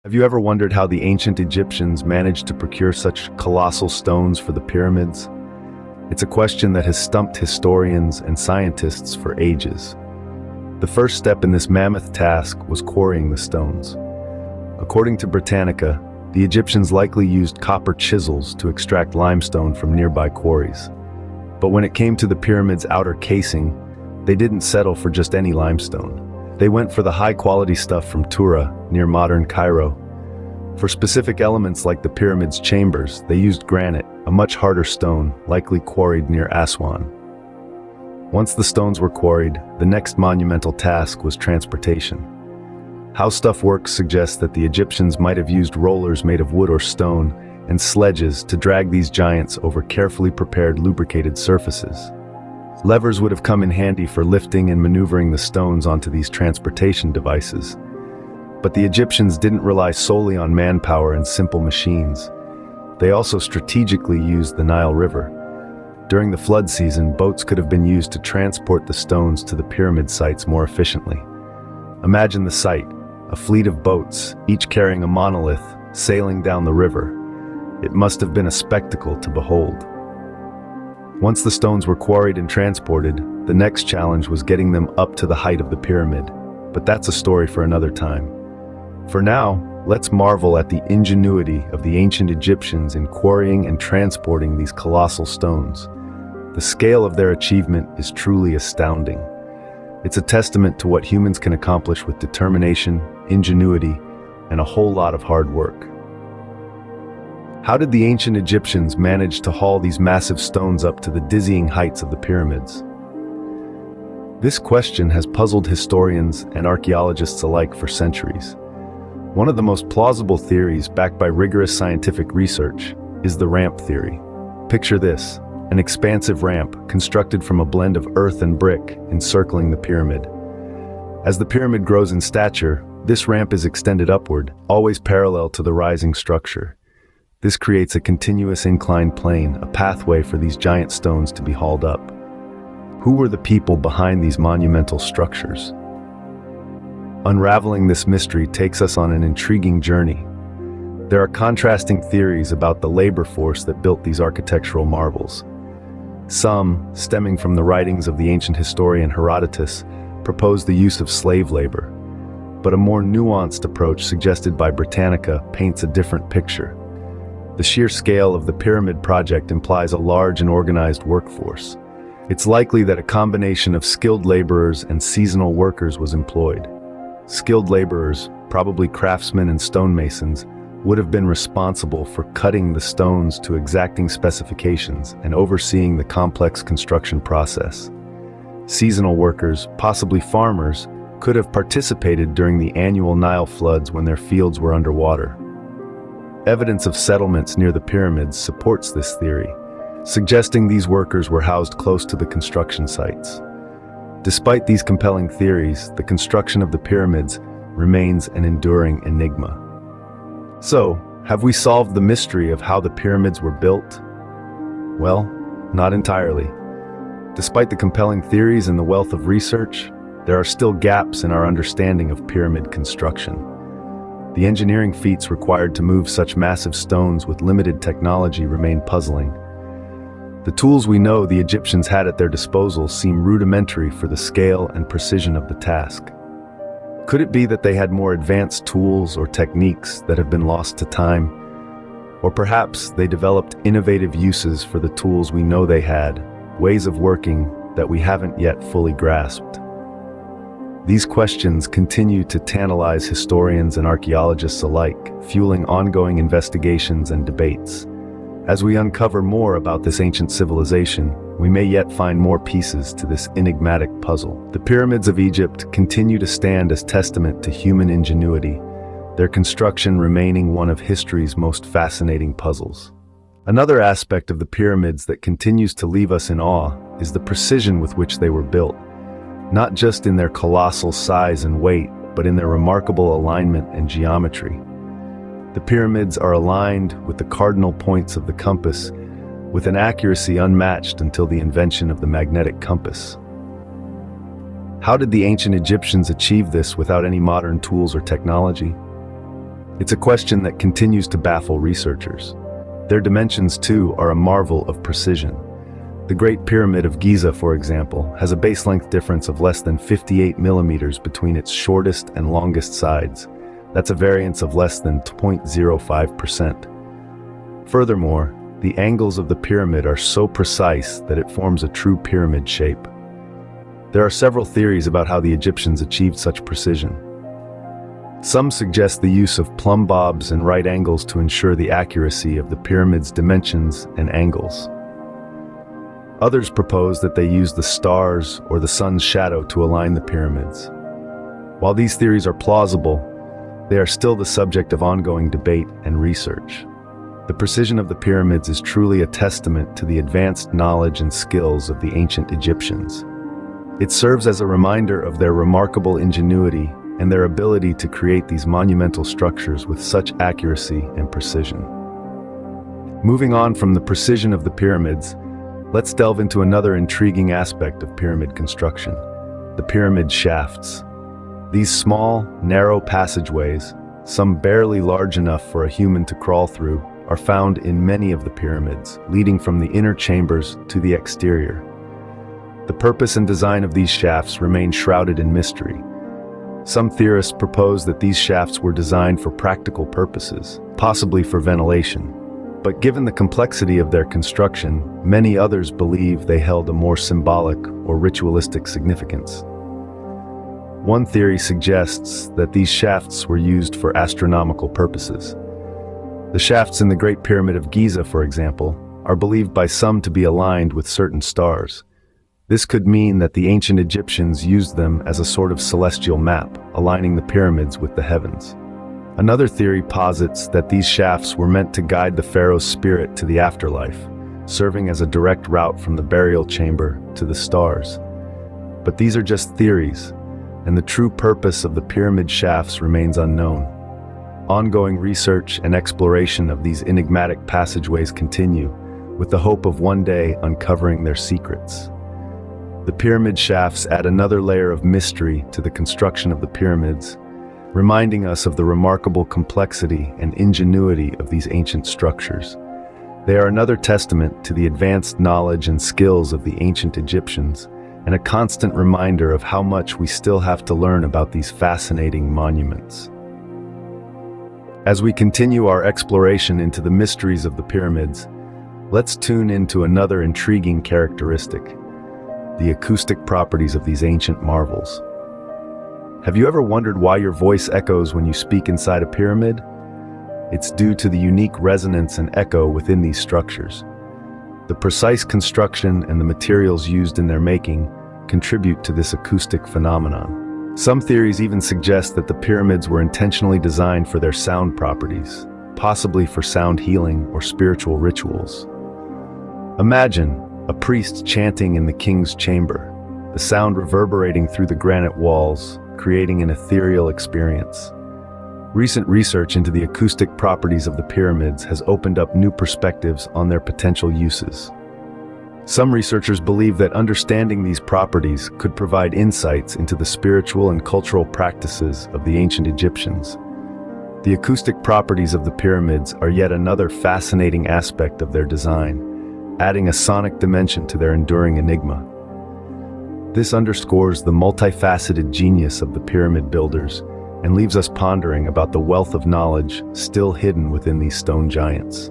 Have you ever wondered how the ancient Egyptians managed to procure such colossal stones for the pyramids? It's a question that has stumped historians and scientists for ages. The first step in this mammoth task was quarrying the stones. According to Britannica, the Egyptians likely used copper chisels to extract limestone from nearby quarries. But when it came to the pyramid's outer casing, they didn't settle for just any limestone. They went for the high-quality stuff from Tura, near modern Cairo. For specific elements like the pyramid's chambers, they used granite, a much harder stone, likely quarried near Aswan. Once the stones were quarried, the next monumental task was transportation. How stuff works suggests that the Egyptians might have used rollers made of wood or stone and sledges to drag these giants over carefully prepared lubricated surfaces. Levers would have come in handy for lifting and maneuvering the stones onto these transportation devices. But the Egyptians didn't rely solely on manpower and simple machines. They also strategically used the Nile River. During the flood season, boats could have been used to transport the stones to the pyramid sites more efficiently. Imagine the sight, a fleet of boats, each carrying a monolith, sailing down the river. It must have been a spectacle to behold. Once the stones were quarried and transported, the next challenge was getting them up to the height of the pyramid. But that's a story for another time. For now, let's marvel at the ingenuity of the ancient Egyptians in quarrying and transporting these colossal stones. The scale of their achievement is truly astounding. It's a testament to what humans can accomplish with determination, ingenuity, and a whole lot of hard work. How did the ancient Egyptians manage to haul these massive stones up to the dizzying heights of the pyramids? This question has puzzled historians and archaeologists alike for centuries. One of the most plausible theories, backed by rigorous scientific research, is the ramp theory. Picture this, an expansive ramp constructed from a blend of earth and brick encircling the pyramid. As the pyramid grows in stature, this ramp is extended upward, always parallel to the rising structure. This creates a continuous inclined plane, a pathway for these giant stones to be hauled up. Who were the people behind these monumental structures? Unraveling this mystery takes us on an intriguing journey. There are contrasting theories about the labor force that built these architectural marvels. Some, stemming from the writings of the ancient historian Herodotus, propose the use of slave labor. But a more nuanced approach suggested by Britannica paints a different picture. The sheer scale of the pyramid project implies a large and organized workforce. It's likely that a combination of skilled laborers and seasonal workers was employed. Skilled laborers, probably craftsmen and stonemasons, would have been responsible for cutting the stones to exacting specifications and overseeing the complex construction process. Seasonal workers, possibly farmers, could have participated during the annual Nile floods when their fields were underwater. Evidence of settlements near the pyramids supports this theory, suggesting these workers were housed close to the construction sites. Despite these compelling theories, the construction of the pyramids remains an enduring enigma. So, have we solved the mystery of how the pyramids were built? Well, not entirely. Despite the compelling theories and the wealth of research, there are still gaps in our understanding of pyramid construction. The engineering feats required to move such massive stones with limited technology remain puzzling. The tools we know the Egyptians had at their disposal seem rudimentary for the scale and precision of the task. Could it be that they had more advanced tools or techniques that have been lost to time? Or perhaps they developed innovative uses for the tools we know they had, ways of working that we haven't yet fully grasped. These questions continue to tantalize historians and archaeologists alike, fueling ongoing investigations and debates. As we uncover more about this ancient civilization, we may yet find more pieces to this enigmatic puzzle. The pyramids of Egypt continue to stand as testament to human ingenuity, their construction remaining one of history's most fascinating puzzles. Another aspect of the pyramids that continues to leave us in awe is the precision with which they were built. Not just in their colossal size and weight, but in their remarkable alignment and geometry. The pyramids are aligned with the cardinal points of the compass, with an accuracy unmatched until the invention of the magnetic compass. How did the ancient Egyptians achieve this without any modern tools or technology? It's a question that continues to baffle researchers. Their dimensions, too, are a marvel of precision. The Great Pyramid of Giza, for example, has a base length difference of less than 58 millimeters between its shortest and longest sides. That's a variance of less than 0.05%. Furthermore, the angles of the pyramid are so precise that it forms a true pyramid shape. There are several theories about how the Egyptians achieved such precision. Some suggest the use of plumb bobs and right angles to ensure the accuracy of the pyramid's dimensions and angles. Others propose that they used the stars or the sun's shadow to align the pyramids. While these theories are plausible, they are still the subject of ongoing debate and research. The precision of the pyramids is truly a testament to the advanced knowledge and skills of the ancient Egyptians. It serves as a reminder of their remarkable ingenuity and their ability to create these monumental structures with such accuracy and precision. Moving on from the precision of the pyramids, let's delve into another intriguing aspect of pyramid construction: the pyramid shafts. These small, narrow passageways, some barely large enough for a human to crawl through, are found in many of the pyramids, leading from the inner chambers to the exterior. The purpose and design of these shafts remain shrouded in mystery. Some theorists propose that these shafts were designed for practical purposes, possibly for ventilation. But given the complexity of their construction, many others believe they held a more symbolic or ritualistic significance. One theory suggests that these shafts were used for astronomical purposes. The shafts in the Great Pyramid of Giza, for example, are believed by some to be aligned with certain stars. This could mean that the ancient Egyptians used them as a sort of celestial map, aligning the pyramids with the heavens. Another theory posits that these shafts were meant to guide the pharaoh's spirit to the afterlife, serving as a direct route from the burial chamber to the stars. But these are just theories, and the true purpose of the pyramid shafts remains unknown. Ongoing research and exploration of these enigmatic passageways continue, with the hope of one day uncovering their secrets. The pyramid shafts add another layer of mystery to the construction of the pyramids, reminding us of the remarkable complexity and ingenuity of these ancient structures. They are another testament to the advanced knowledge and skills of the ancient Egyptians, and a constant reminder of how much we still have to learn about these fascinating monuments. As we continue our exploration into the mysteries of the pyramids, let's tune into another intriguing characteristic: the acoustic properties of these ancient marvels. Have you ever wondered why your voice echoes when you speak inside a pyramid? It's due to the unique resonance and echo within these structures. The precise construction and the materials used in their making contribute to this acoustic phenomenon. Some theories even suggest that the pyramids were intentionally designed for their sound properties, possibly for sound healing or spiritual rituals. Imagine a priest chanting in the king's chamber, the sound reverberating through the granite walls, creating an ethereal experience. Recent research into the acoustic properties of the pyramids has opened up new perspectives on their potential uses. Some researchers believe that understanding these properties could provide insights into the spiritual and cultural practices of the ancient Egyptians. The acoustic properties of the pyramids are yet another fascinating aspect of their design, adding a sonic dimension to their enduring enigma. This underscores the multifaceted genius of the pyramid builders and leaves us pondering about the wealth of knowledge still hidden within these stone giants.